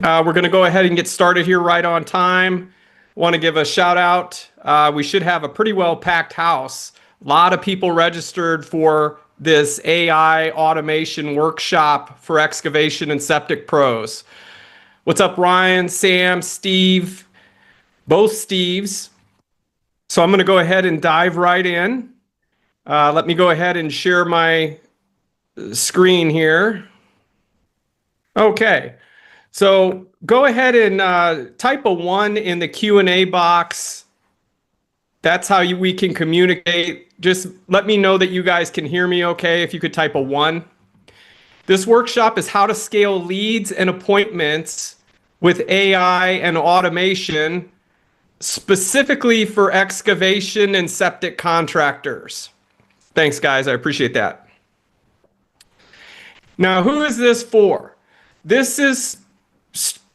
We're going to go ahead and get started here right on time. Want to give a shout out. We should have a pretty well packed house. A lot of people registered for this AI automation workshop for excavation and septic pros. What's up, Ryan, Sam, Steve, both Steves? So I'm going to go ahead and dive right in. Let me go ahead and share my screen here. Okay. So go ahead and type a 1 in the Q&A box. That's how we can communicate. Just let me know that you guys can hear me okay if you could type a 1. This workshop is how to scale leads and appointments with AI and automation, specifically for excavation and septic contractors. Thanks, guys. I appreciate that. Now, who is this for? This is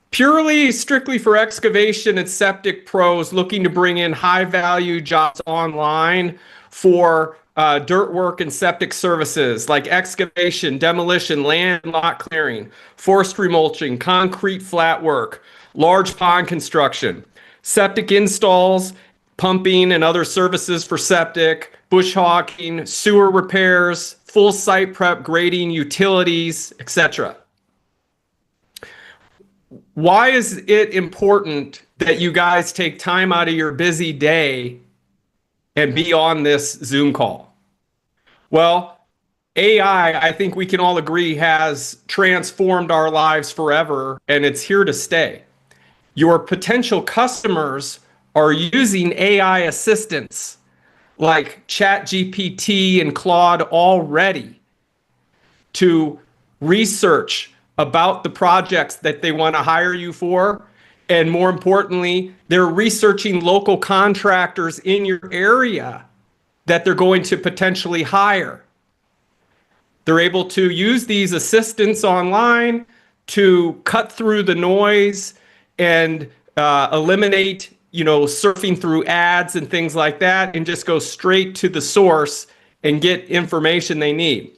purely, strictly for excavation and septic pros looking to bring in high-value jobs online for dirt work and septic services like excavation, demolition, land lot clearing, forestry mulching, concrete flat work, large pond construction, septic installs, pumping and other services for septic, bush hawking, sewer repairs, full site prep, grading, utilities, etc. Why is it important that you guys take time out of your busy day and be on this Zoom call? Well, AI, I think we can all agree, has transformed our lives forever, and it's here to stay. Your potential customers are using AI assistants like ChatGPT and Claude already to research about the projects that they want to hire you for. And more importantly, they're researching local contractors in your area that they're going to potentially hire. They're able to use these assistants online to cut through the noise and eliminate, surfing through ads and things like that, and just go straight to the source and get information they need.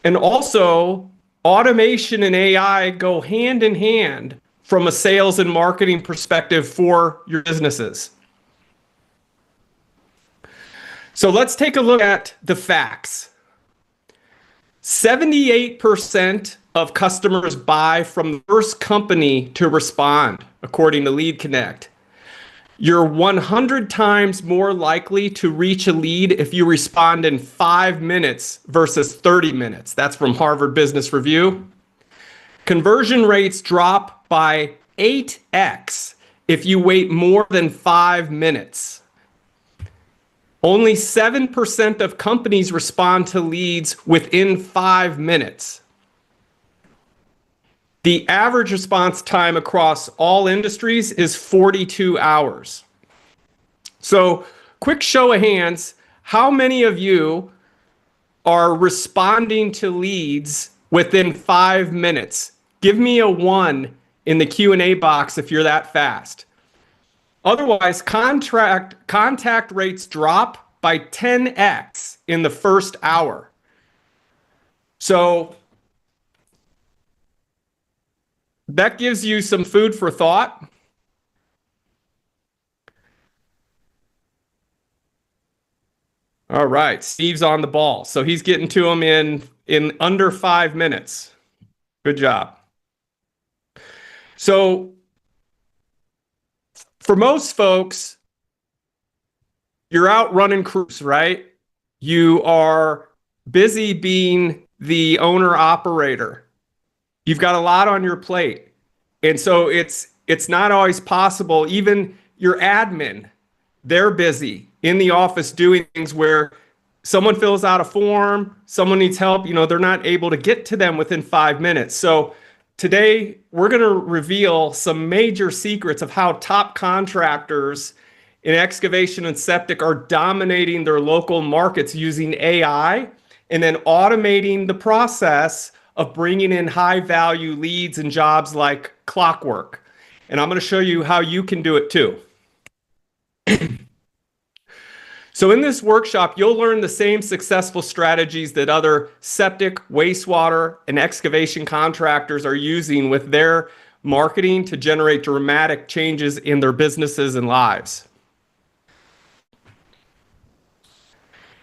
And also, automation and AI go hand in hand from a sales and marketing perspective for your businesses. So let's take a look at the facts. 78% of customers buy from the first company to respond, according to Lead Connect. You're 100 times more likely to reach a lead if you respond in 5 minutes versus 30 minutes. That's from Harvard Business Review. Conversion rates drop by 8x if you wait more than 5 minutes. Only 7% of companies respond to leads within 5 minutes. The average response time across all industries is 42 hours. So, quick show of hands, how many of you are responding to leads within 5 minutes? Give me a 1 in the Q&A box if you're that fast. Otherwise, contact rates drop by 10x in the first hour. So, that gives you some food for thought. All right, Steve's on the ball. So he's getting to them in under 5 minutes. Good job. So for most folks, you're out running crews, right? You are busy being the owner operator. You've got a lot on your plate. And so it's not always possible. Even your admin, they're busy in the office doing things where someone fills out a form, someone needs help, they're not able to get to them within 5 minutes. So today we're going to reveal some major secrets of how top contractors in excavation and septic are dominating their local markets using AI and then automating the process of bringing in high value leads and jobs like clockwork. And I'm going to show you how you can do it too. So in this workshop, you'll learn the same successful strategies that other septic, wastewater, and excavation contractors are using with their marketing to generate dramatic changes in their businesses and lives.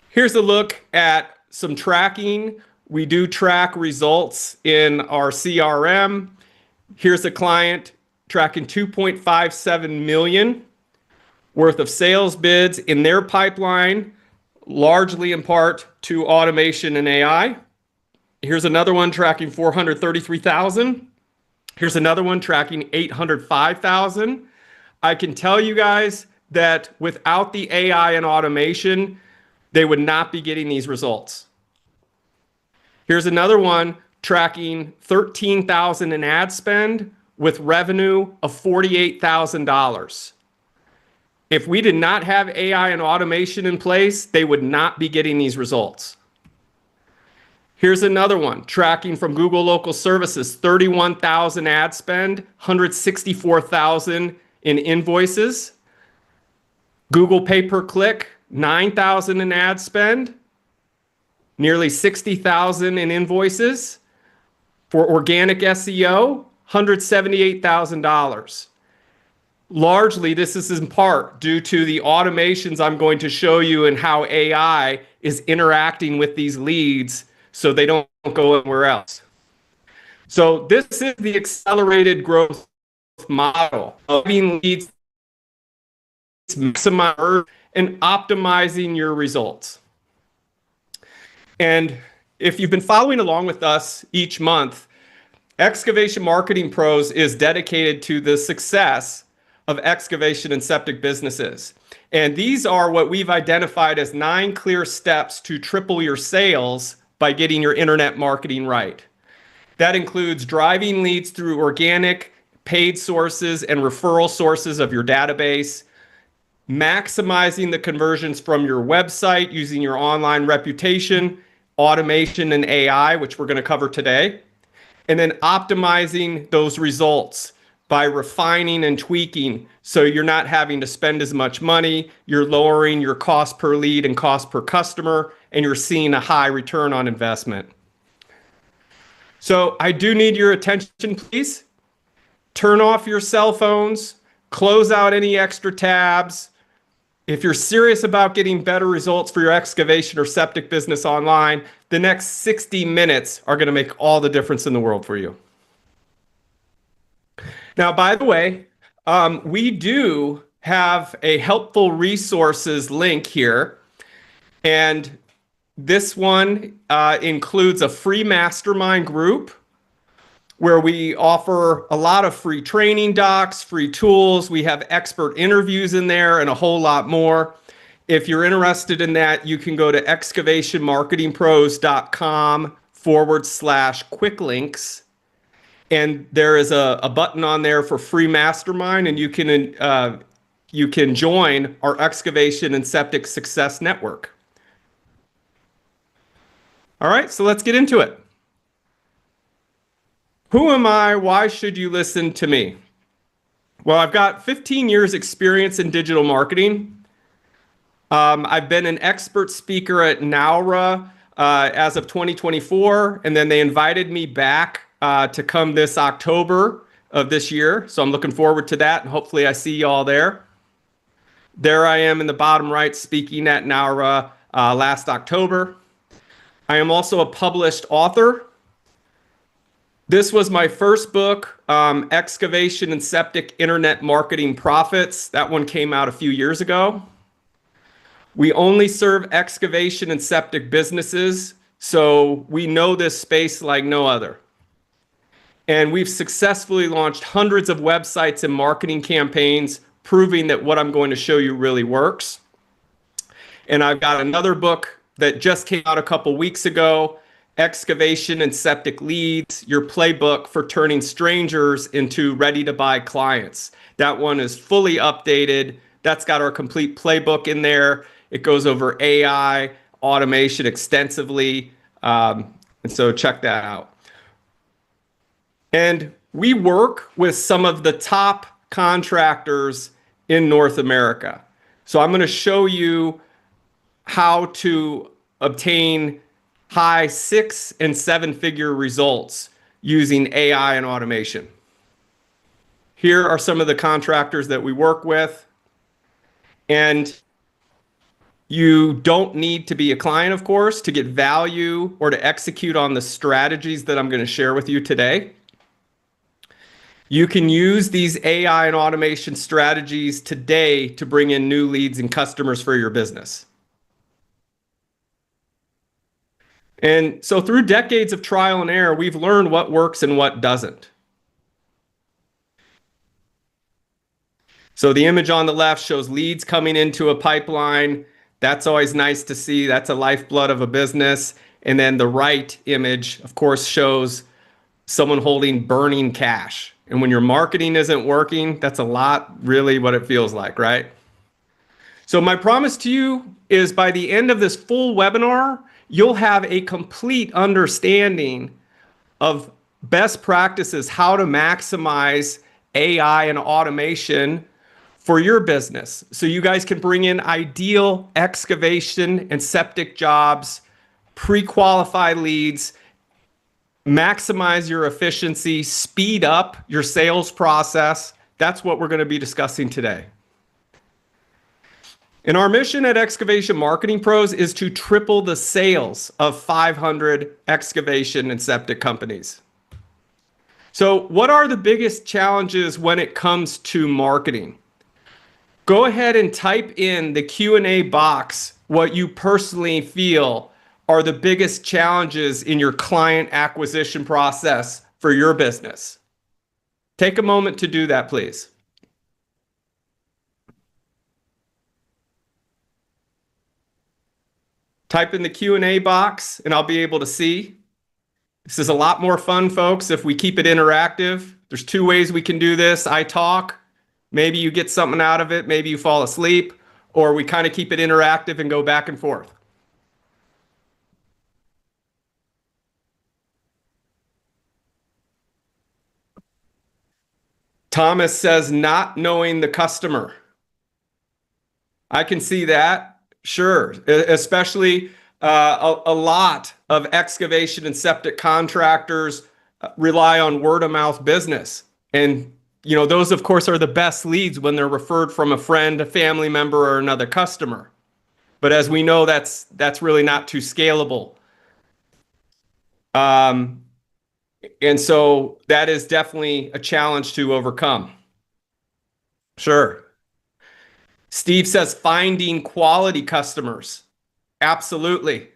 Here's a look at some tracking. We do track results in our CRM. Here's a client tracking 2.57 million worth of sales bids in their pipeline, largely in part to automation and AI. Here's another one tracking 433,000. Here's another one tracking 805,000. I can tell you guys that without the AI and automation, they would not be getting these results. Here's another one tracking 13,000 in ad spend with revenue of $48,000. If we did not have AI and automation in place, they would not be getting these results. Here's another one tracking from Google Local Services, 31,000 ad spend, 164,000 in invoices. Google pay-per-click, 9,000 in ad spend, nearly 60,000 in invoices. For organic SEO, $178,000. Largely, this is in part due to the automations I'm going to show you and how AI is interacting with these leads so they don't go anywhere else. So this is the accelerated growth model of having leads, maximize and optimizing your results. And if you've been following along with us each month, Excavation Marketing Pros is dedicated to the success of excavation and septic businesses. And these are what we've identified as 9 clear steps to triple your sales by getting your internet marketing right. That includes driving leads through organic, paid sources, and referral sources of your database, maximizing the conversions from your website using your online reputation, automation, and AI, which we're going to cover today, and then optimizing those results by refining and tweaking so you're not having to spend as much money, you're lowering your cost per lead and cost per customer, and you're seeing a high return on investment. So I do need your attention, please. Turn off your cell phones, close out any extra tabs. If you're serious about getting better results for your excavation or septic business online, the next 60 minutes are going to make all the difference in the world for you. Now, by the way, we do have a helpful resources link here. And this one includes a free mastermind group where we offer a lot of free training docs, free tools. We have expert interviews in there and a whole lot more. If you're interested in that, you can go to excavationmarketingpros.com/quick links. And there is a button on there for free mastermind, and you can join our excavation and septic success network. All right, so let's get into it. Who am I? Why should you listen to me? Well, I've got 15 years experience in digital marketing. I've been an expert speaker at NAURA as of 2024, and then they invited me back to come this October of this year. So I'm looking forward to that, and hopefully I see you all there. There I am in the bottom right speaking at NAURA last October. I am also a published author. This was my first book, Excavation and Septic Internet Marketing Profits. That one came out a few years ago. We only serve excavation and septic businesses, so we know this space like no other. And we've successfully launched hundreds of websites and marketing campaigns, proving that what I'm going to show you really works. And I've got another book that just came out a couple weeks ago, Excavation and Septic Leads, your playbook for turning strangers into ready-to-buy clients. That one is fully updated. That's got our complete playbook in there. It goes over AI, automation extensively, and so check that out. And we work with some of the top contractors in North America. So I'm going to show you how to obtain high 6- and 7-figure results using AI and automation. Here are some of the contractors that we work with. And you don't need to be a client, of course, to get value or to execute on the strategies that I'm going to share with you today. You can use these AI and automation strategies today to bring in new leads and customers for your business. And so through decades of trial and error, we've learned what works and what doesn't. So the image on the left shows leads coming into a pipeline. That's always nice to see. That's a lifeblood of a business. And then the right image, of course, shows someone holding burning cash. And when your marketing isn't working, that's a lot really what it feels like, right? So my promise to you is by the end of this full webinar, you'll have a complete understanding of best practices, how to maximize AI and automation for your business. So you guys can bring in ideal excavation and septic jobs, pre-qualify leads, maximize your efficiency, speed up your sales process. That's what we're going to be discussing today. And our mission at Excavation Marketing Pros is to triple the sales of 500 excavation and septic companies. So what are the biggest challenges when it comes to marketing? Go ahead and type in the Q&A box what you personally feel are the biggest challenges in your client acquisition process for your business. Take a moment to do that, please. Type in the Q&A box and I'll be able to see. This is a lot more fun, folks, if we keep it interactive. There's two ways we can do this. I talk, maybe you get something out of it, maybe you fall asleep, or we kind of keep it interactive and go back and forth. Thomas says, not knowing the customer. I can see that, sure, especially a lot of excavation and septic contractors rely on word of mouth business. And, you know, those, of course, are the best leads when they're referred from a friend, a family member, or another customer. But as we know, that's really not too scalable. And so that is definitely a challenge to overcome. Sure. Steve says finding quality customers. Absolutely.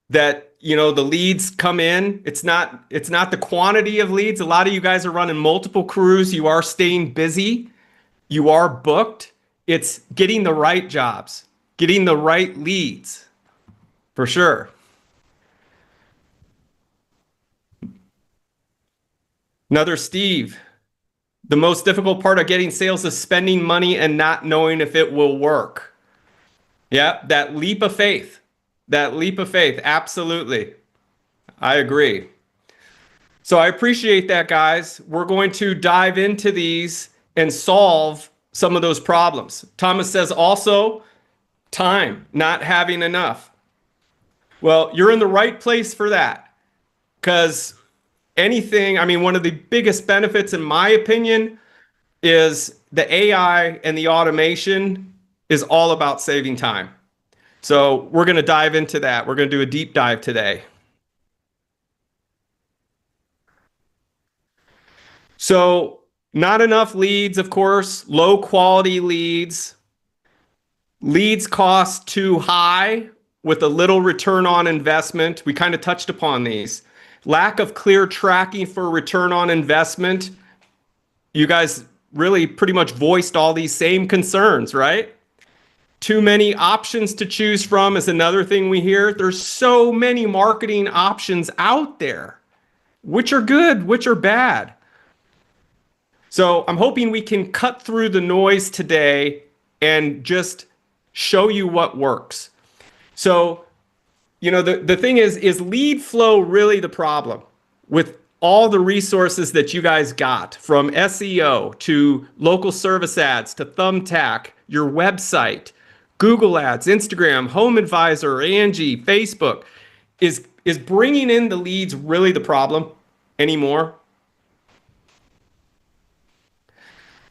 That, you know, the leads come in. It's not the quantity of leads. A lot of you guys are running multiple crews. You are staying busy. You are booked. It's getting the right jobs, getting the right leads, for sure. Another Steve. The most difficult part of getting sales is spending money and not knowing if it will work. Yeah, that leap of faith. That leap of faith. Absolutely. I agree. So I appreciate that, guys. We're going to dive into these and solve some of those problems. Thomas says also time, not having enough. Well, you're in the right place for that, because anything, I mean, one of the biggest benefits, in my opinion, is the AI and the automation is all about saving time. So we're going to dive into that. We're going to do a deep dive today. So not enough leads, of course, low quality leads. Leads cost too high with a little return on investment. We kind of touched upon these. Lack of clear tracking for return on investment. You guys really pretty much voiced all these same concerns, right? Too many options to choose from is another thing we hear. There's so many marketing options out there. Which are good, which are bad. So I'm hoping we can cut through the noise today and just show you what works. So, you know, the thing is lead flow really the problem with all the resources that you guys got, from SEO to local service ads to Thumbtack, your website, Google Ads, Instagram, Home Advisor, Angie, Facebook. Is bringing in the leads really the problem anymore?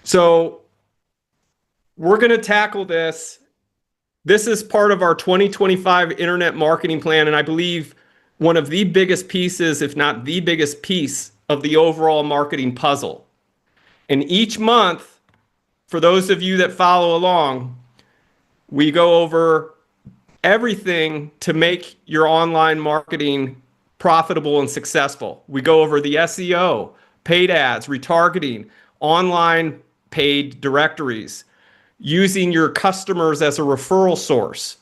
So we're going to tackle this. This is part of our 2025 internet marketing plan, and I believe one of the biggest pieces, if not the biggest piece, of the overall marketing puzzle. And each month, for those of you that follow along, we go over everything to make your online marketing profitable and successful. We go over the SEO, paid ads, retargeting, online paid directories, using your customers as a referral source,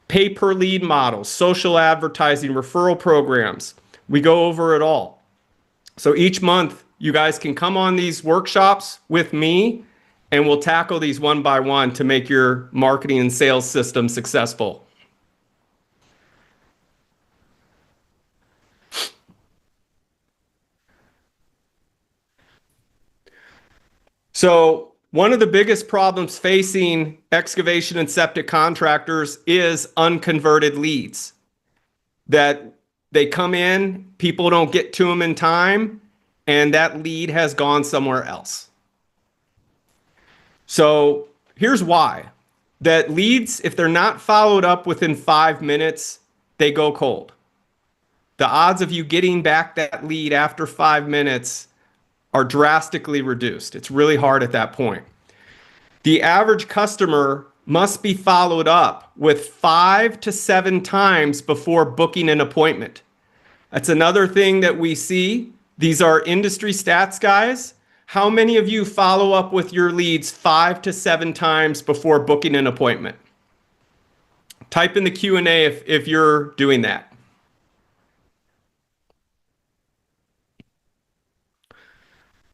pay per lead models, social advertising, referral programs. We go over it all. So each month, you guys can come on these workshops with me, and we'll tackle these one by one to make your marketing and sales system successful. So one of the biggest problems facing excavation and septic contractors is unconverted leads. That they come in, people don't get to them in time, and that lead has gone somewhere else. So here's why. That leads, if they're not followed up within 5 minutes, they go cold. The odds of you getting back that lead after 5 minutes are drastically reduced. It's really hard at that point. The average customer must be followed up with 5 to 7 times before booking an appointment. That's another thing that we see. These are industry stats, guys. How many of you follow up with your leads 5 to 7 times before booking an appointment? Type in the Q&A if you're doing that.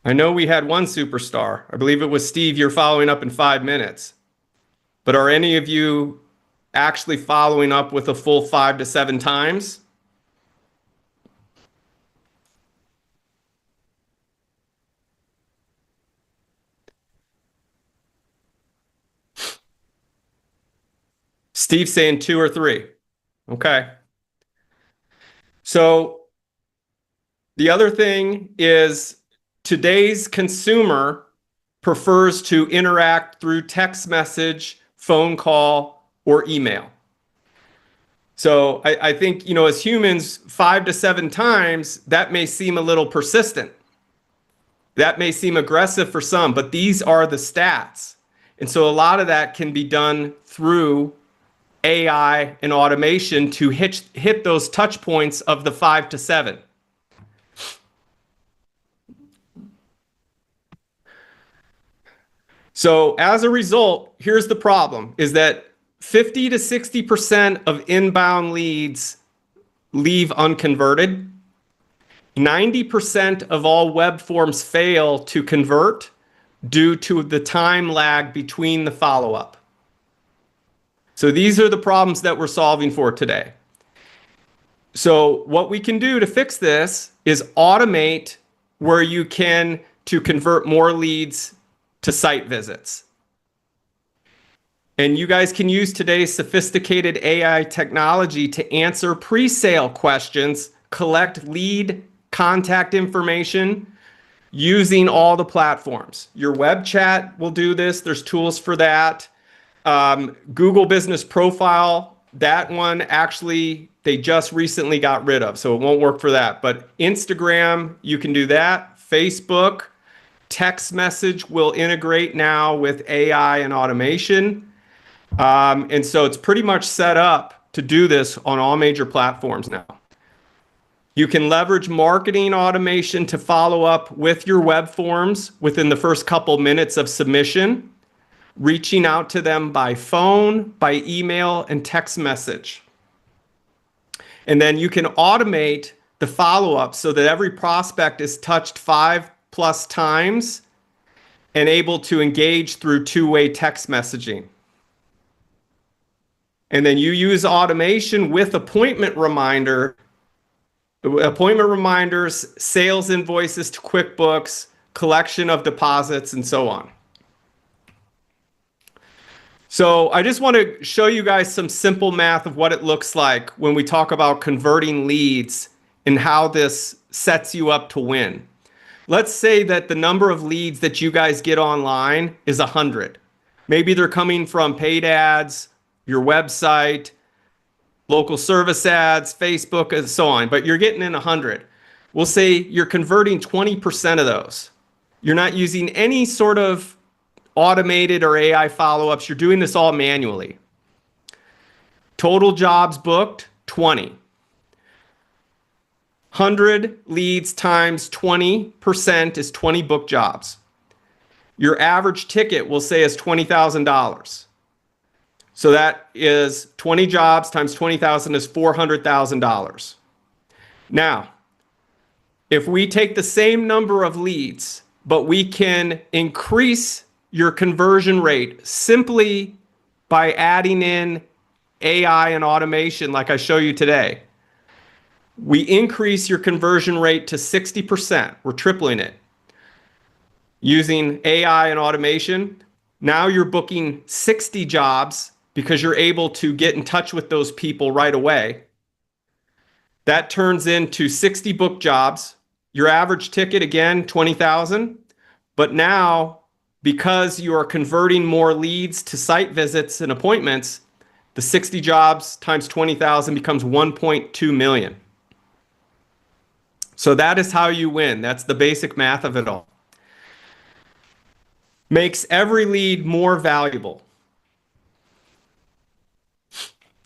I know we had one superstar. I believe it was Steve. You're following up in 5 minutes. But are any of you actually following up with a full 5 to 7 times? Steve's saying 2 or 3. Okay. So the other thing is today's consumer prefers to interact through text message, phone call, or email. So I think, as humans, 5 to 7 times, that may seem a little persistent. That may seem aggressive for some, but these are the stats. And so a lot of that can be done through AI and automation to hit those touch points of the 5 to 7. So as a result, here's the problem, is that 50 to 60% of inbound leads leave unconverted. 90% of all web forms fail to convert due to the time lag between the follow-up. So these are the problems that we're solving for today. So what we can do to fix this is automate where you can to convert more leads to site visits. And you guys can use today's sophisticated AI technology to answer pre-sale questions, collect lead contact information using all the platforms. Your web chat will do this. There's tools for that. Google Business Profile, that one actually they just recently got rid of, so it won't work for that. But Instagram, you can do that. Facebook, text message will integrate now with AI and automation. And so it's pretty much set up to do this on all major platforms now. You can leverage marketing automation to follow up with your web forms within the first couple minutes of submission, reaching out to them by phone, by email, and text message. And then you can automate the follow-up so that every prospect is touched 5+ times and able to engage through two-way text messaging. And then you use automation with appointment reminders, sales invoices to QuickBooks, collection of deposits, and so on. So I just want to show you guys some simple math of what it looks like when we talk about converting leads and how this sets you up to win. let's say that the number of leads that you guys get online is 100. Maybe they're coming from paid ads, your website, local service ads, Facebook, and so on, but you're getting in 100. We'll say you're converting 20% of those. You're not using any sort of automated or AI follow-ups. You're doing this all manually. Total jobs booked, 20. 100 leads times 20% is 20 book jobs. Your average ticket, we'll say, is $20,000. So that is 20 jobs times 20,000 is $400,000. Now, if we take the same number of leads, but we can increase your conversion rate simply by adding in AI and automation like I show you today, we increase your conversion rate to 60%. We're tripling it. Using AI and automation, now you're booking 60 jobs because you're able to get in touch with those people right away. That turns into 60 book jobs. Your average ticket, again, 20,000. But now, because you are converting more leads to site visits and appointments, the 60 jobs times 20,000 becomes 1.2 million. So that is how you win. That's the basic math of it all. Makes every lead more valuable.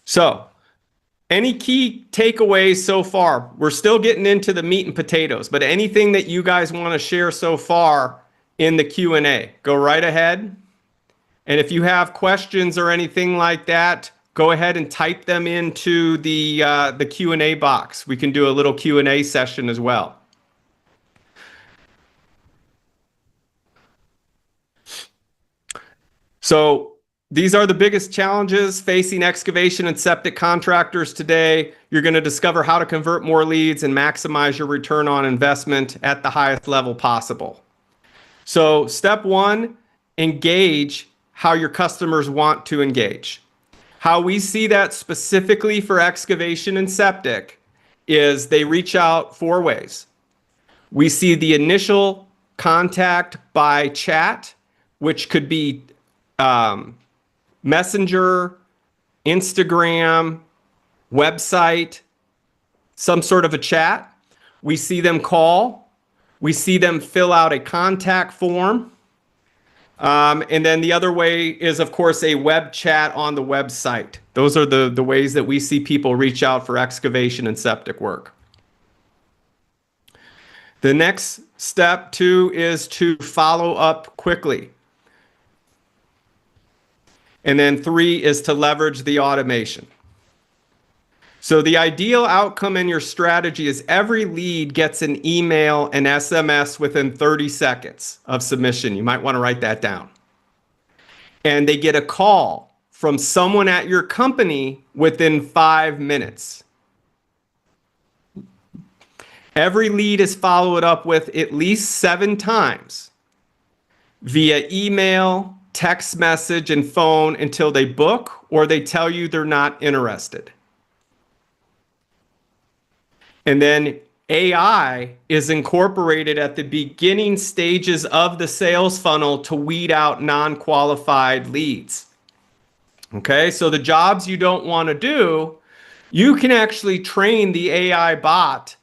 So, any key takeaways so far? We're still getting into the meat and potatoes, but anything that you guys want to share so far in the Q&A, go right ahead. And if you have questions or anything like that, go ahead and type them into the Q&A box. We can do a little Q&A session as well. So these are the biggest challenges facing excavation and septic contractors today. You're going to discover how to convert more leads and maximize your return on investment at the highest level possible. So step one, engage how your customers want to engage. How we see that specifically for excavation and septic is they reach out 4 ways. We see the initial contact by chat, which could be Messenger, Instagram, website, some sort of a chat. We see them call. We see them fill out a contact form. And then the other way is, of course, a web chat on the website. Those are the ways that we see people reach out for excavation and septic work. The next step 2 is to follow up quickly. And then 3 is to leverage the automation. So the ideal outcome in your strategy is every lead gets an email and SMS within 30 seconds of submission. You might want to write that down. And they get a call from someone at your company within 5 minutes. Every lead is followed up with at least 7 times via email, text message, and phone until they book or they tell you they're not interested. And then AI is incorporated at the beginning stages of the sales funnel to weed out non-qualified leads. Okay, so the jobs you don't want to do, you can actually train the AI bot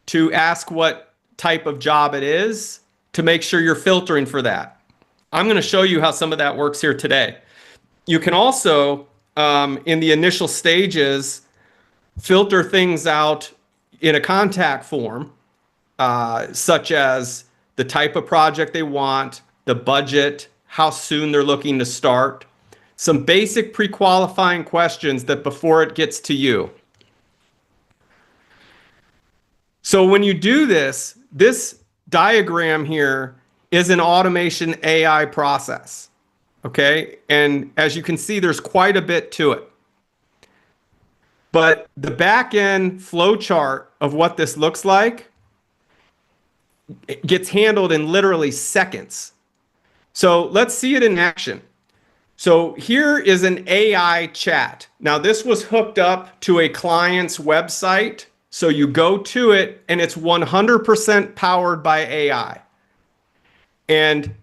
to ask what type of job it is to make sure you're filtering for that. I'm going to show you how some of that works here today. You can also, in the initial stages, filter things out in a contact form, such as the type of project they want, the budget, how soon they're looking to start, some basic pre-qualifying questions that before it gets to you. So when you do this, this diagram here is an automation AI process, okay? And as you can see, there's quite a bit to it. But the back-end flow chart of what this looks like gets handled in literally seconds. So let's see it in action. So here is an AI chat. Now this was hooked up to a client's website So you go to it and it's 100% powered by AI. And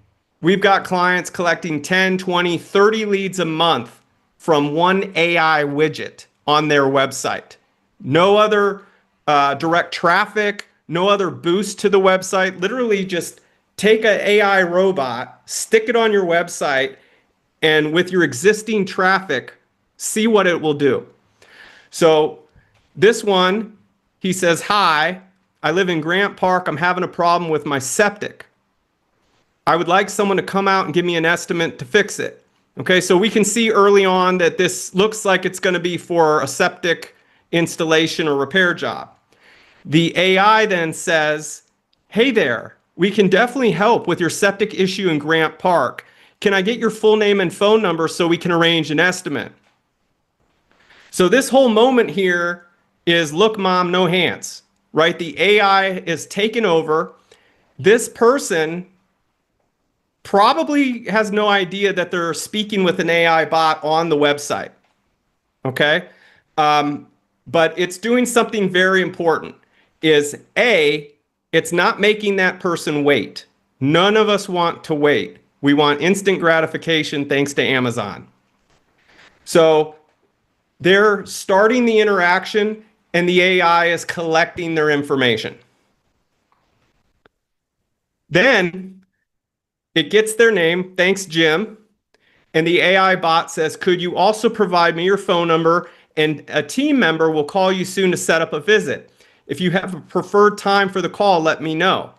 we've got clients collecting 10, 20, 30 leads a month from one AI widget on their website. No other direct traffic, no other boost to the website. Literally just take an AI robot, stick it on your website, and with your existing traffic, see what it will do. So this one, he says, "Hi, I live in Grant Park. I'm having a problem with my septic. I would like someone to come out and give me an estimate to fix it." Okay, so we can see early on that this looks like it's going to be for a septic installation or repair job. The AI then says, "Hey there, we can definitely help with your septic issue in Grant Park. Can I get your full name and phone number so we can arrange an estimate?" So this whole moment here is, look, mom, no hands, right? The AI is taken over. This person probably has no idea that they're speaking with an AI bot on the website. Okay. But it's doing something very important is A, it's not making that person wait. None of us want to wait. We want instant gratification thanks to Amazon. So they're starting the interaction and the AI is collecting their information. Then it gets their name, "Thanks, Jim." And the AI bot says, "Could you also provide me your phone number and a team member will call you soon to set up a visit. If you have a preferred time for the call, let me know."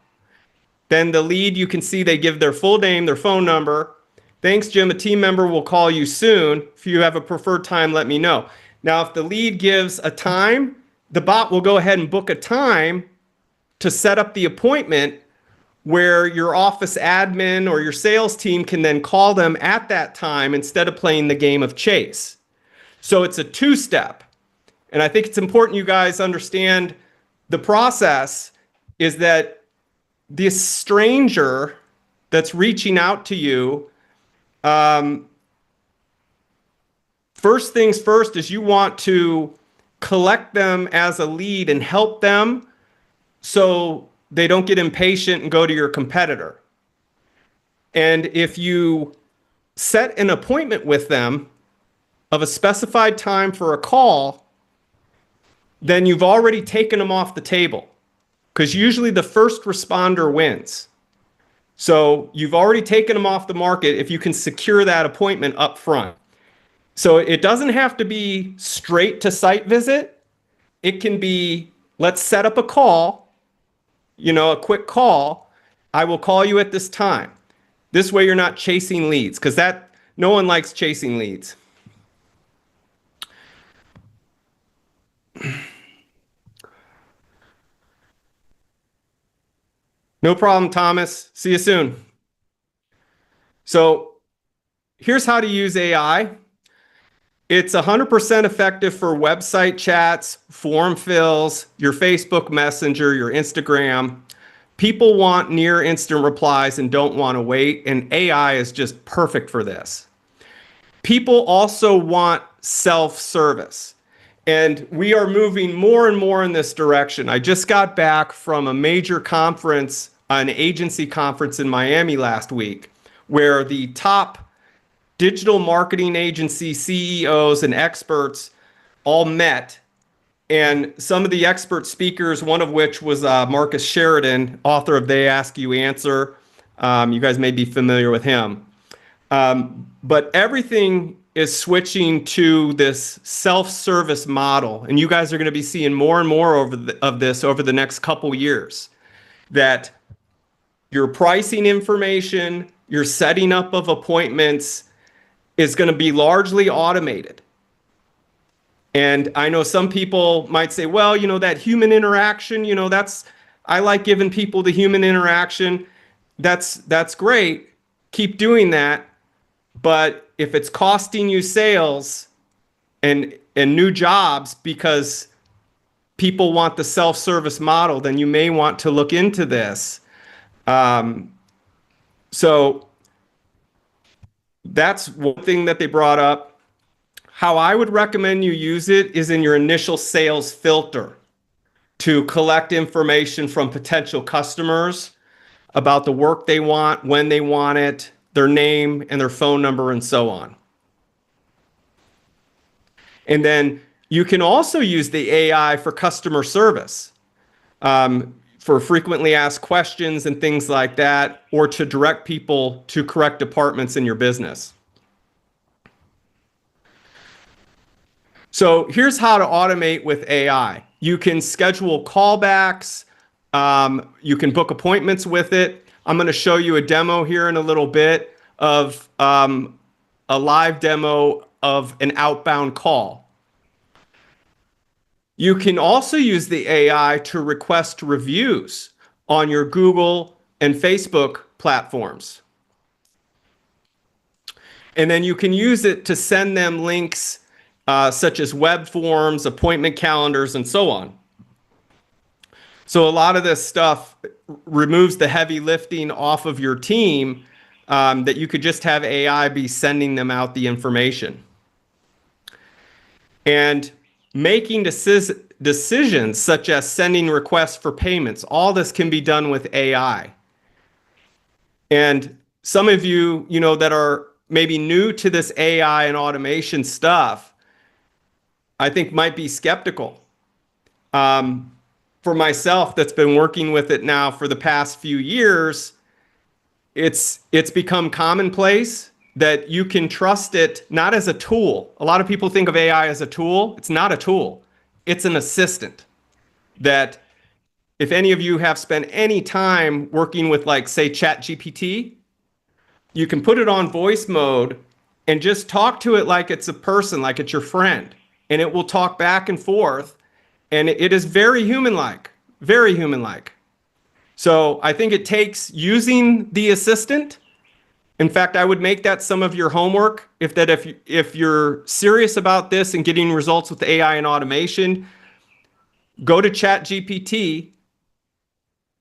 Then the lead, you can see they give their full name, their phone number. "Thanks, Jim. A team member will call you soon. If you have a preferred time, let me know." Now, if the lead gives a time, the bot will go ahead and book a time to set up the appointment where your office admin or your sales team can then call them at that time instead of playing the game of chase. So it's a two-step. And I think it's important you guys understand the process is that this stranger that's reaching out to you, first things first is you want to collect them as a lead and help them so they don't get impatient and go to your competitor. And if you set an appointment with them of a specified time for a call, then you've already taken them off the table because usually the first responder wins. So you've already taken them off the market if you can secure that appointment up front. So it doesn't have to be straight to site visit. It can be, let's set up a call, a quick call. I will call you at this time. This way you're not chasing leads because no one likes chasing leads. No problem, Thomas. See you soon. So here's how to use AI. It's 100% effective for website chats, form fills, your Facebook Messenger, your Instagram. People want near instant replies and don't want to wait, and AI is just perfect for this. People also want self-service, and we are moving more and more in this direction. I just got back from a major conference, an agency conference in Miami last week, where the top digital marketing agency CEOs and experts all met. And some of the expert speakers, one of which was Marcus Sheridan, author of They Ask You Answer. You guys may be familiar with him. But everything is switching to this self-service model. And you guys are going to be seeing more and more of this over the next couple years. That your pricing information, your setting up of appointments is going to be largely automated. And I know some people might say, well, that human interaction, I like giving people the human interaction. That's great. Keep doing that. But if it's costing you sales and new jobs because people want the self-service model, then you may want to look into this. So that's one thing that they brought up. How I would recommend you use it is in your initial sales filter. to collect information from potential customers about the work they want, when they want it, their name and their phone number, and so on. And then you can also use the AI for customer service, for frequently asked questions and things like that, or to direct people to correct departments in your business. So here's how to automate with AI. You can schedule callbacks. You can book appointments with it. I'm going to show you a demo here in a little bit of a live demo of an outbound call. You can also use the AI to request reviews on your Google and Facebook platforms. And then you can use it to send them links such as web forms, appointment calendars, and so on. So a lot of this stuff removes the heavy lifting off of your team, that you could just have AI be sending them out the information. And making decisions such as sending requests for payments, all this can be done with AI. And some of you, that are maybe new to this AI and automation stuff, I think might be skeptical. For myself, that's been working with it now for the past few years, it's become commonplace that you can trust it not as a tool. A lot of people think of AI as a tool. It's not a tool. It's an assistant that if any of you have spent any time working with, like, say, ChatGPT, you can put it on voice mode and just talk to it like it's a person, like it's your friend, and it will talk back and forth, and it is very human-like, very human-like. So I think it takes using the assistant. In fact, I would make that some of your homework. If you're serious about this and getting results with AI and automation, go to ChatGPT.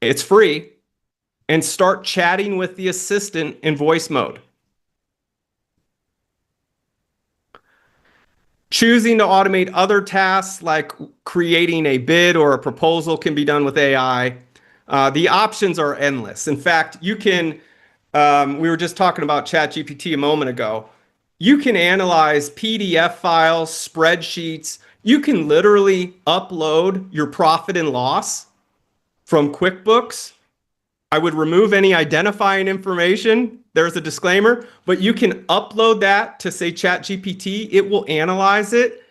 It's free, and start chatting with the assistant in voice mode. Choosing to automate other tasks like creating a bid or a proposal can be done with AI. The options are endless. In fact, you can, we were just talking about ChatGPT a moment ago. You can analyze PDF files, spreadsheets. You can literally upload your profit and loss from QuickBooks. I would remove any identifying information. There's a disclaimer, but you can upload that to, say, ChatGPT. It will analyze it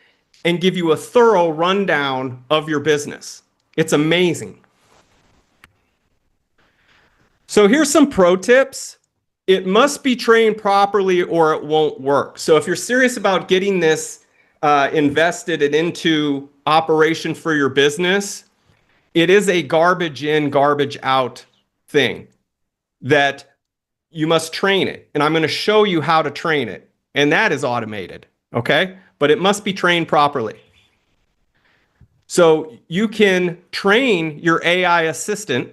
and give you a thorough rundown of your business. It's amazing. So here's some pro tips. It must be trained properly or it won't work. So if you're serious about getting this invested and into operation for your business, it is a garbage in, garbage out thing that you must train it. And I'm going to show you how to train it. And that is automated, okay? But it must be trained properly. So you can train your AI assistant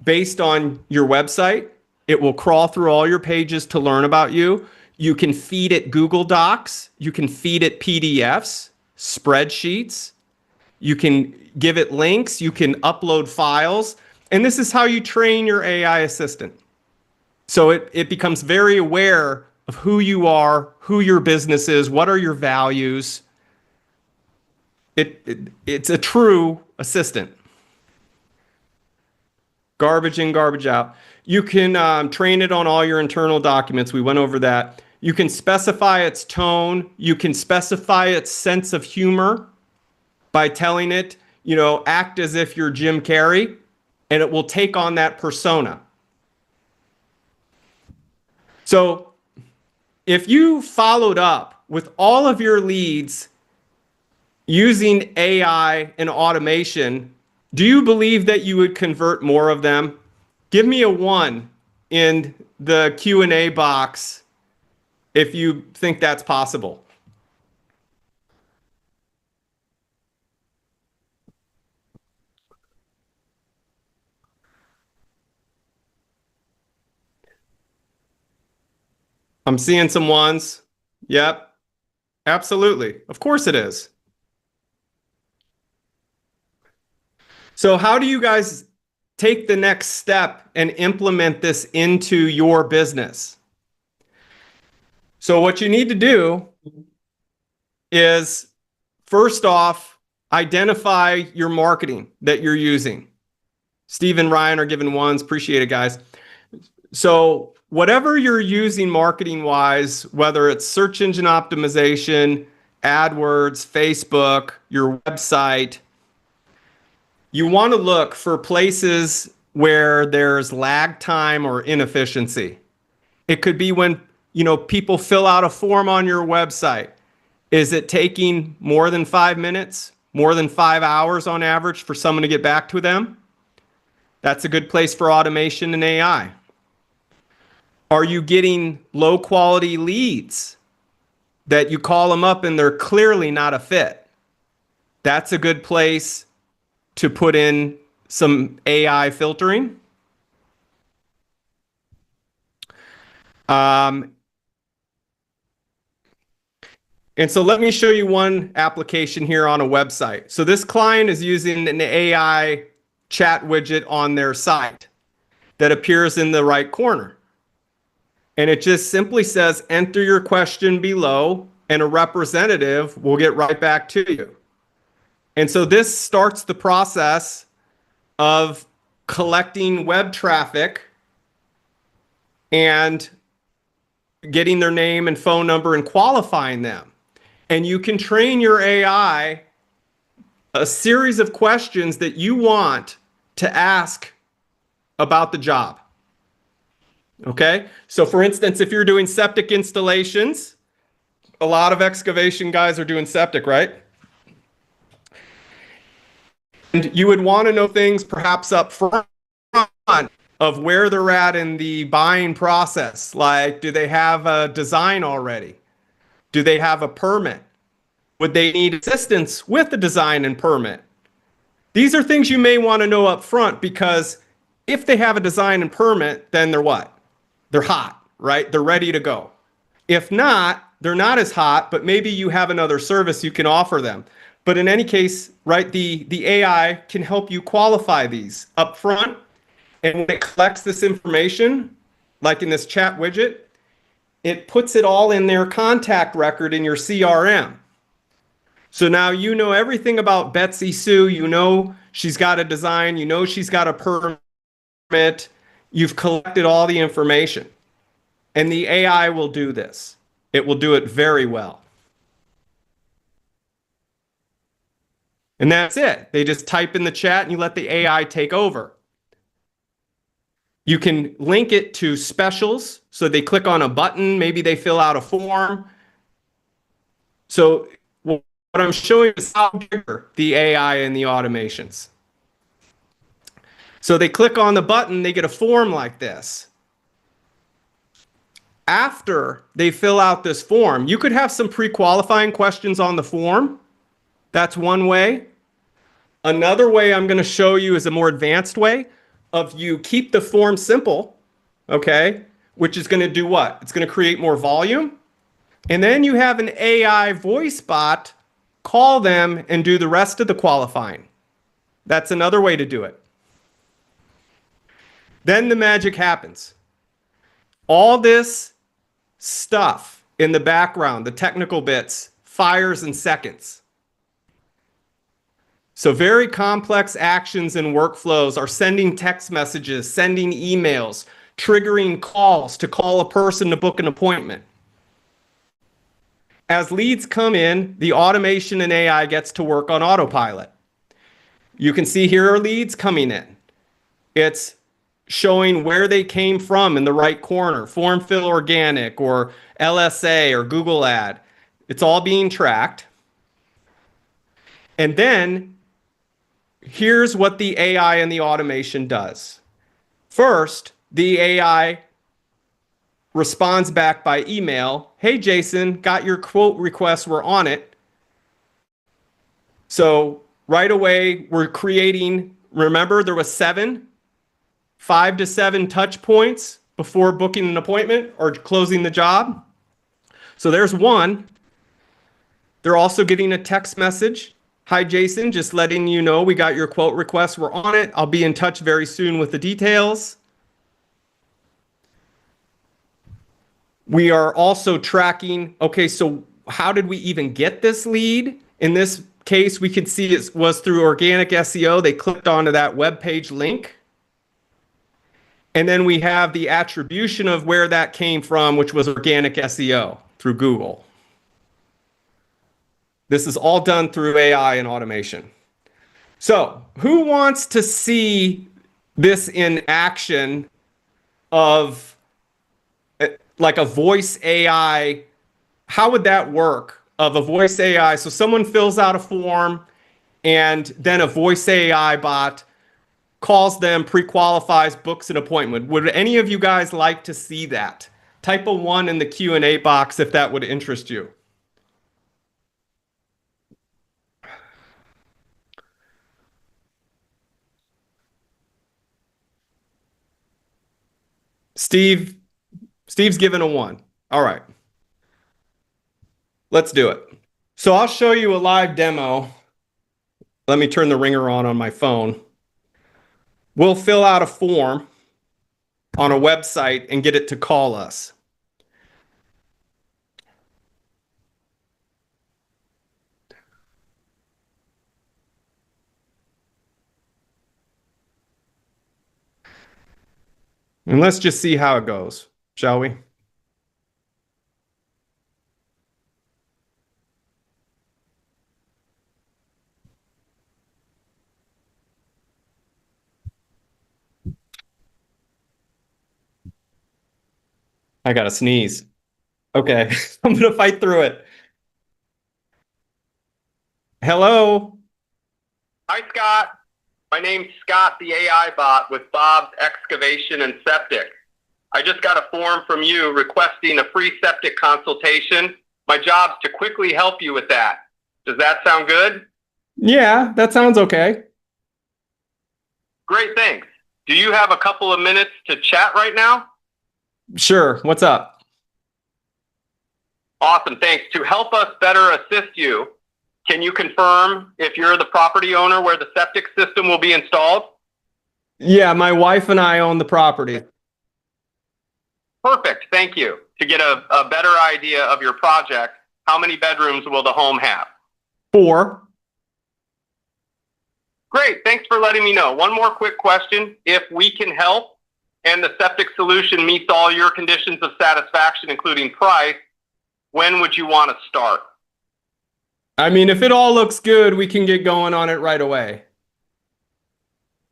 based on your website. It will crawl through all your pages to learn about you. You can feed it Google Docs. You can feed it PDFs, spreadsheets. You can give it links. You can upload files. And this is how you train your AI assistant. So it becomes very aware of who you are, who your business is, what are your values. It's a true assistant. Garbage in, garbage out. You can train it on all your internal documents. We went over that. You can specify its tone. You can specify its sense of humor by telling it, act as if you're Jim Carrey, and it will take on that persona. So if you followed up with all of your leads using AI and automation, do you believe that you would convert more of them? Give me a 1 in the Q&A box if you think that's possible. I'm seeing some ones. Yep, absolutely. Of course it is. So how do you guys take the next step and implement this into your business? So what you need to do is, first off, identify your marketing that you're using. Steve and Ryan are giving ones. Appreciate it, guys. So whatever you're using marketing wise, whether it's search engine optimization, AdWords, Facebook, your website, you want to look for places where there's lag time or inefficiency. It could be when, people fill out a form on your website. Is it taking more than 5 minutes, more than 5 hours on average for someone to get back to them? That's a good place for automation and AI. Are you getting low quality leads that you call them up and they're clearly not a fit? That's a good place to put in some AI filtering. And so let me show you one application here on a website. So this client is using an AI chat widget on their site that appears in the right corner. And it just simply says, enter your question below, and a representative will get right back to you. And so this starts the process of collecting web traffic and getting their name and phone number and qualifying them. And you can train your AI a series of questions that you want to ask about the job. Okay? So for instance, if you're doing septic installations, a lot of excavation guys are doing septic, right? And you would want to know things perhaps up front of where they're at in the buying process. Like, do they have a design already? Do they have a permit? Would they need assistance with the design and permit? These are things you may want to know up front, because if they have a design and permit, then they're what? They're hot, right? They're ready to go. If not, they're not as hot, but maybe you have another service you can offer them. But in any case, right, the AI can help you qualify these up front. And when it collects this information, like in this chat widget, it puts it all in their contact record in your CRM. So now you know everything about Betsy Sue. You know she's got a design. You know she's got a permit. You've collected all the information. And the AI will do this. It will do it very well. And that's it. They just type in the chat and you let the AI take over. You can link it to specials. So they click on a button, maybe they fill out a form. So what I'm showing is how bigger the AI and the automations. So they click on the button, they get a form like this. After they fill out this form, you could have some pre-qualifying questions on the form. That's one way. Another way I'm going to show you is a more advanced way of you keep the form simple, okay, which is going to do what? It's going to create more volume. And then you have an AI voice bot call them and do the rest of the qualifying. That's another way to do it. Then the magic happens. All this stuff in the background, the technical bits, fires in seconds. So very complex actions and workflows are sending text messages, sending emails, triggering calls to call a person to book an appointment. As leads come in, the automation and AI gets to work on autopilot. You can see here are leads coming in. It's showing where they came from in the right corner, form fill organic or LSA or Google ad. It's all being tracked. And then here's what the AI and the automation does. First, the AI responds back by email. Hey, Jason, got your quote request. We're on it. So right away, we're creating, remember there was 5 to 7 touch points before booking an appointment or closing the job. So there's one. They're also getting a text message. Hi, Jason. Just letting you know we got your quote request. We're on it. I'll be in touch very soon with the details. We are also tracking. Okay, so how did we even get this lead? In this case, we could see it was through organic SEO. They clicked onto that web page link. And then we have the attribution of where that came from, which was organic SEO through Google. This is all done through AI and automation. So, who wants to see this in action of like a voice AI? How would that work of a voice AI? So someone fills out a form and then a voice AI bot calls them, pre-qualifies, books an appointment. Would any of you guys like to see that? Type a 1 in the Q&A box if that would interest you. Steve's given a 1. All right. Let's do it. So I'll show you a live demo. Let me turn the ringer on my phone. We'll fill out a form on a website and get it to call us. And let's just see how it goes, shall we? I gotta sneeze. Okay, I'm gonna fight through it. Hello. Hi, Scott. My name's Scott, the AI bot with Bob's Excavation and Septic. I just got a form from you requesting a free septic consultation. My job's to quickly help you with that. Does that sound good? Yeah, that sounds okay. Great, thanks. Do you have a couple of minutes to chat right now? Sure. What's up? Awesome, thanks. To help us better assist you, can you confirm if you're the property owner where the septic system will be installed? Yeah, my wife and I own the property. Perfect, thank you. To get a better idea of your project, how many bedrooms will the home have? 4. Great, thanks for letting me know. One more quick question. If we can help and the septic solution meets all your conditions of satisfaction, including price, when would you want to start? I mean, if it all looks good, we can get going on it right away.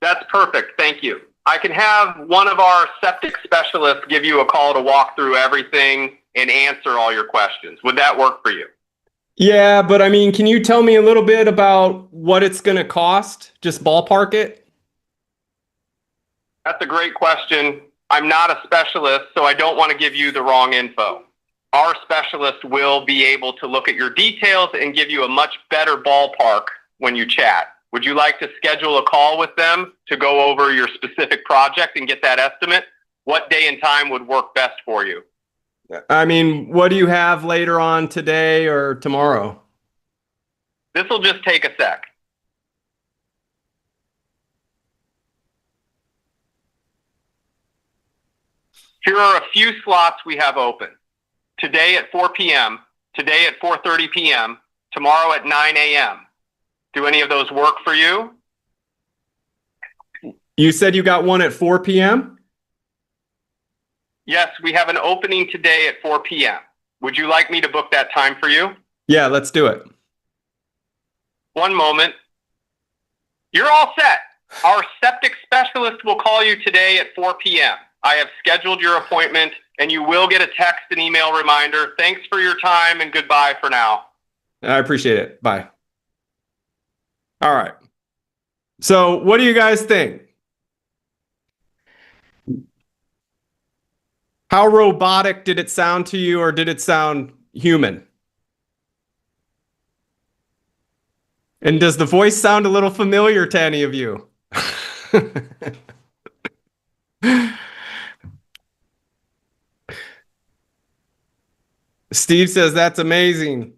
That's perfect. Thank you. I can have one of our septic specialists give you a call to walk through everything and answer all your questions. Would that work for you? Yeah, but I mean, can you tell me a little bit about what it's going to cost? Just ballpark it? That's a great question. I'm not a specialist, so I don't want to give you the wrong info. Our specialist will be able to look at your details and give you a much better ballpark when you chat. Would you like to schedule a call with them to go over your specific project and get that estimate? What day and time would work best for you? I mean, what do you have later on today or tomorrow? This will just take a sec. Here are a few slots we have open. Today at 4 p.m., today at 4:30 p.m., tomorrow at 9 a.m. Do any of those work for you? You said you got one at 4 p.m.? Yes, we have an opening today at 4 p.m. Would you like me to book that time for you? Yeah, let's do it. One moment. You're all set. Our septic specialist will call you today at 4 p.m. I have scheduled your appointment, and you will get a text and email reminder. Thanks for your time, and goodbye for now. I appreciate it. Bye. All right. So what do you guys think? How robotic did it sound to you, or did it sound human? And does the voice sound a little familiar to any of you? Steve says that's amazing.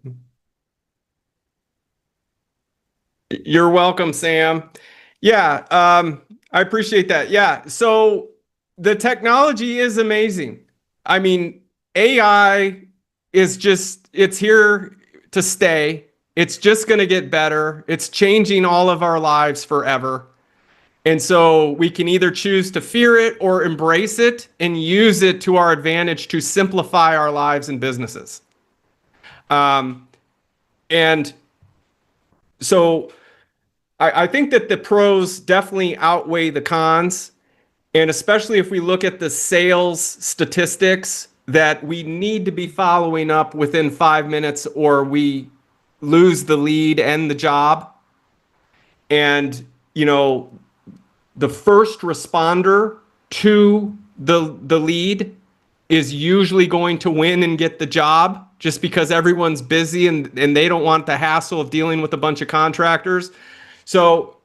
You're welcome, Sam. Yeah, I appreciate that. Yeah, so the technology is amazing. I mean, AI is just, it's here to stay. It's just going to get better. It's changing all of our lives forever. And so we can either choose to fear it or embrace it and use it to our advantage to simplify our lives and businesses. Um, and so I think that the pros definitely outweigh the cons. And especially if we look at the sales statistics, that we need to be following up within 5 minutes or we lose the lead and the job. And, you know, the first responder to the lead is usually going to win and get the job just because everyone's busy and they don't want the hassle of dealing with a bunch of contractors. So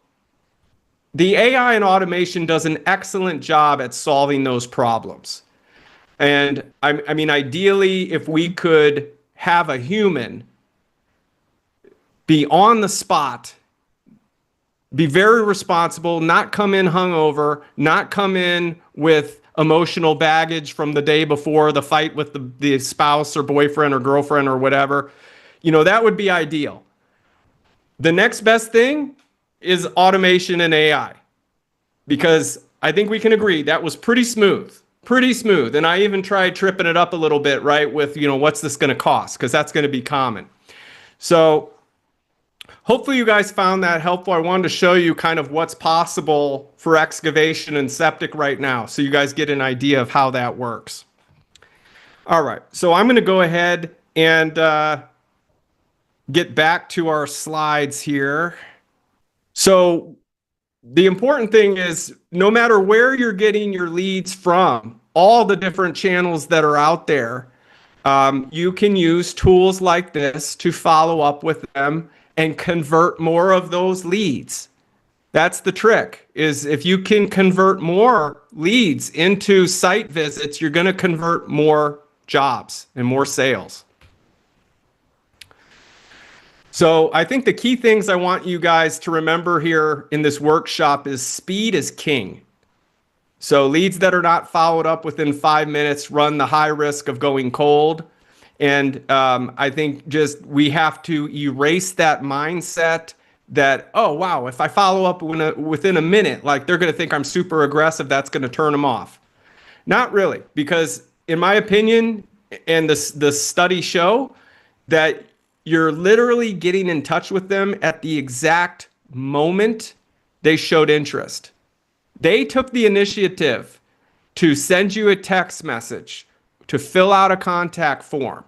the AI and automation does an excellent job at solving those problems. And I mean, ideally, if we could have a human be on the spot, be very responsible, not come in hungover, not come in with emotional baggage from the day before the fight with the spouse or boyfriend or girlfriend or whatever, you know, that would be ideal. The next best thing is automation and AI, because I think we can agree that was pretty smooth. Pretty smooth. And I even tried tripping it up a little bit, right? With, you know, what's this going to cost? Because that's going to be common. So hopefully you guys found that helpful. I wanted to show you kind of what's possible for excavation and septic right now, so you guys get an idea of how that works. All right. So I'm going to go ahead and get back to our slides here. So the important thing is, no matter where you're getting your leads from, all the different channels that are out there, you can use tools like this to follow up with them and convert more of those leads. That's the trick, is if you can convert more leads into site visits, you're going to convert more jobs and more sales. So I think the key things I want you guys to remember here in this workshop is speed is king. So leads that are not followed up within 5 minutes run the high risk of going cold. And I think just we have to erase that mindset that, oh, wow, if I follow up within a minute, like they're going to think I'm super aggressive, that's going to turn them off. Not really, because in my opinion, and the studies show that you're literally getting in touch with them at the exact moment they showed interest. They took the initiative to send you a text message, to fill out a contact form.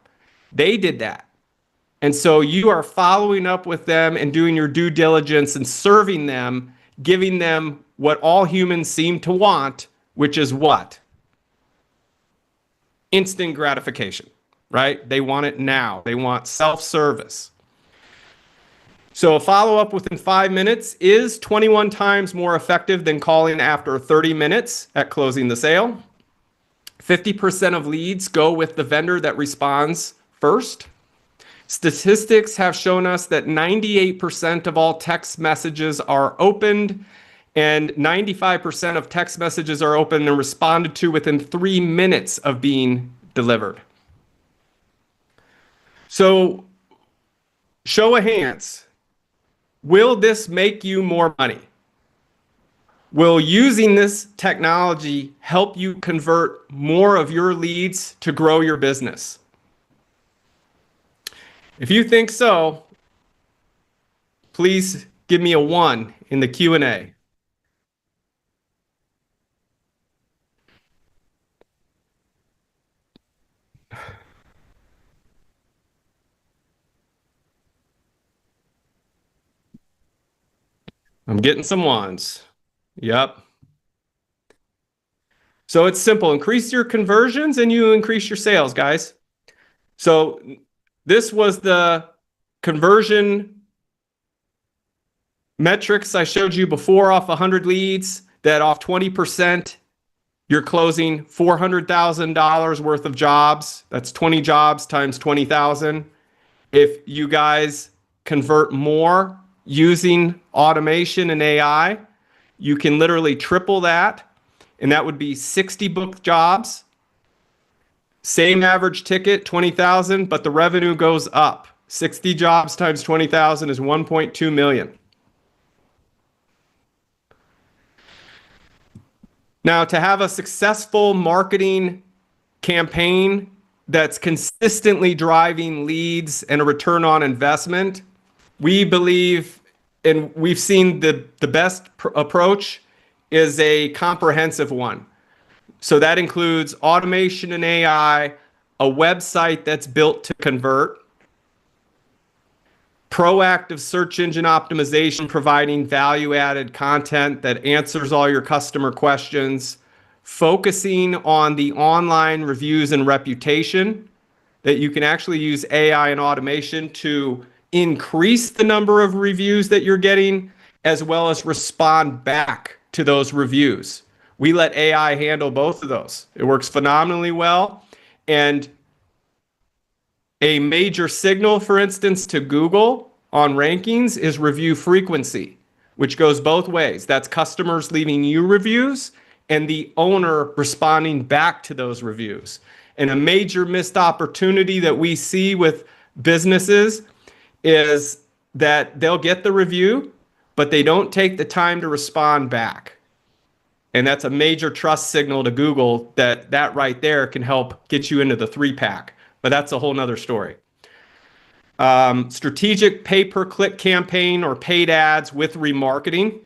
They did that. And so you are following up with them and doing your due diligence and serving them, giving them what all humans seem to want, which is what? Instant gratification, right? They want it now. They want self-service. So a follow-up within 5 minutes is 21 times more effective than calling after 30 minutes at closing the sale. 50% of leads go with the vendor that responds first. Statistics have shown us that 98% of all text messages are opened, and 95% of text messages are opened and responded to within 3 minutes of being delivered. So, show of hands, will this make you more money? Will using this technology help you convert more of your leads to grow your business? If you think so, please give me a 1 in the Q&A. I'm getting some 1s. Yep. So it's simple. Increase your conversions and you increase your sales, guys. So this was the conversion metrics I showed you before. Off 100 leads, that off 20%, you're closing $400,000 worth of jobs. That's 20 jobs times 20,000. If you guys convert more using automation and AI, you can literally triple that, and that would be 60 booked jobs. Same average ticket, 20,000, but the revenue goes up. 60 jobs times 20,000 is 1.2 million. Now, to have a successful marketing campaign that's consistently driving leads and a return on investment, we believe, and we've seen the best approach is a comprehensive one. So that includes automation and AI, a website that's built to convert, proactive search engine optimization, providing value-added content that answers all your customer questions, focusing on the online reviews and reputation, that you can actually use AI and automation to increase the number of reviews that you're getting, as well as respond back to those reviews. We let AI handle both of those. It works phenomenally well. And a major signal, for instance, to Google on rankings is review frequency, which goes both ways. That's customers leaving you reviews and the owner responding back to those reviews. And a major missed opportunity that we see with businesses is that they'll get the review, but they don't take the time to respond back. And that's a major trust signal to Google that right there can help get you into the 3-pack. But that's a whole nother story. Strategic pay-per-click campaign or paid ads with remarketing.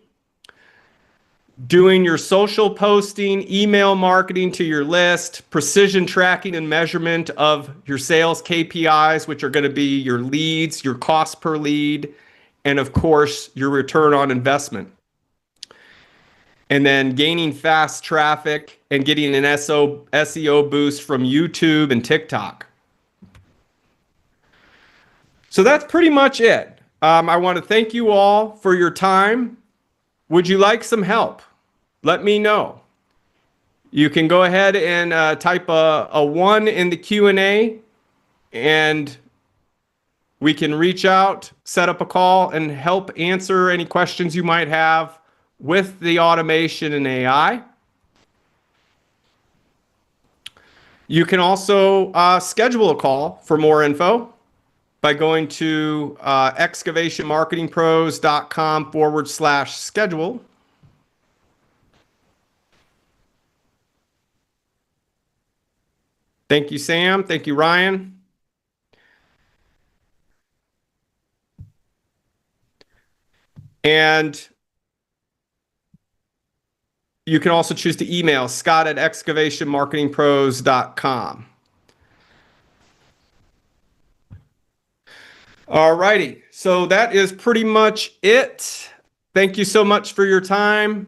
Doing your social posting, email marketing to your list, precision tracking and measurement of your sales KPIs, which are going to be your leads, your cost per lead, and of course, your return on investment. And then gaining fast traffic and getting an SEO boost from YouTube and TikTok. So that's pretty much it. I want to thank you all for your time. Would you like some help? Let me know. You can go ahead and type a 1 in the Q&A, and we can reach out, set up a call, and help answer any questions you might have with the automation and AI. You can also schedule a call for more info by going to excavationmarketingpros.com/schedule. Thank you, Sam. Thank you, Ryan. And you can also choose to email scott@excavationmarketingpros.com. All righty. So that is pretty much it. Thank you so much for your time.